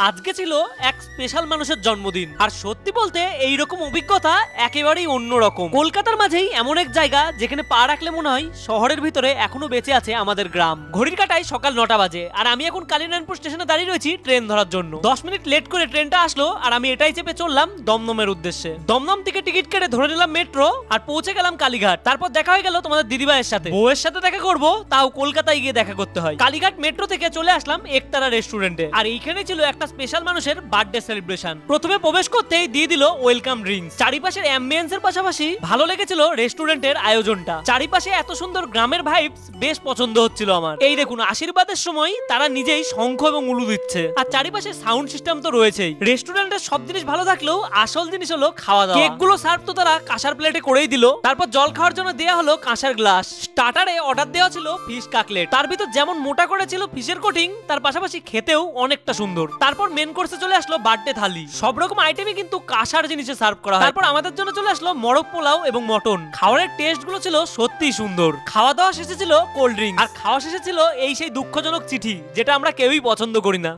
আজকে ছিল এক স্পেশাল মানুষের জন্মদিন, আর সত্যি বলতে এইরকম অভিজ্ঞতা একেবারেই অন্যরকম। কলকাতার মাঝেই এমন এক জায়গা যেখানে পা রাখলে মনে হয় শহরের ভিতরে এখনো বেঁচে আছে আমাদের গ্রাম। ঘড়ির কাঁটায় সকাল 9টা বাজে, আর আমি এখন কালিনারায়ণপুর স্টেশনে দাঁড়িয়ে রয়েছি ট্রেন ধরার জন্য। 10 মিনিট লেট করে ট্রেনটা আসলো, আর আমি এটাই চেপে চললাম দমদমের উদ্দেশ্যে। দমদম থেকে টিকিট কেটে ধরে নিলাম মেট্রো, আর পৌঁছে গেলাম কালীঘাট। তারপর দেখা হয়ে গেল তোমাদের দিদিভাইয়ের সাথে। বউয়ের সাথে দেখা করবো, তাও কলকাতায় গিয়ে দেখা করতে হয়। কালীঘাট মেট্রো থেকে চলে আসলাম একতারা রেস্টুরেন্টে, আর এইখানে ছিল একটা স্পেশাল মানুষের বার্থডে সেলিব্রেশন। প্রথমে প্রবেশ করতেই দিয়ে দিল ওয়েলকাম ড্রিঙ্কস। চারিপাশের অ্যাম্বিয়েন্সের পাশাপাশি ভালো লেগেছিল রেস্টুরেন্টের আয়োজনটা। চারিপাশে এত সুন্দর গ্রামের ভাইবস বেশ পছন্দ হচ্ছিল আমার। এই দেখুন, আশীর্বাদের সময় তারা নিজেই শঙ্খ এবং উলু দিচ্ছে, আর চারিপাশে সাউন্ড সিস্টেম তো রয়েছেই। রেস্টুরেন্টের সব জিনিস ভালো থাকলেও আসল জিনিস হলো খাওয়া দাওয়া। কেকগুলো সার্ভ তো তারা কাঁসার প্লেটে করেই দিল। তারপর জল খাওয়ার জন্য দেয়া হলো কাঁসার গ্লাস। স্টার্টারে অর্ডার দেওয়া ছিল ফিশ কাটলেট। তার ভিতর যেমন মোটা করে ছিল ফিশের কোটিং, তার পাশাপাশি খেতেও অনেকটা সুন্দর। তারপর মেন কোর্সে চলে আসলো বার্থডে থালি। সব রকম আইটেমই কিন্তু কাঁসার জিনিসে সার্ভ করা হয়। তারপর আমাদের জন্য চলে আসলো মোরগ পোলাও এবং মটন। খাবারের টেস্ট গুলো ছিল সত্যিই সুন্দর। খাওয়া দাওয়া শেষে ছিল কোল্ড ড্রিঙ্ক, আর খাওয়া শেষে ছিল এই সেই দুঃখজনক চিঠি, যেটা আমরা কেউই পছন্দ করি না।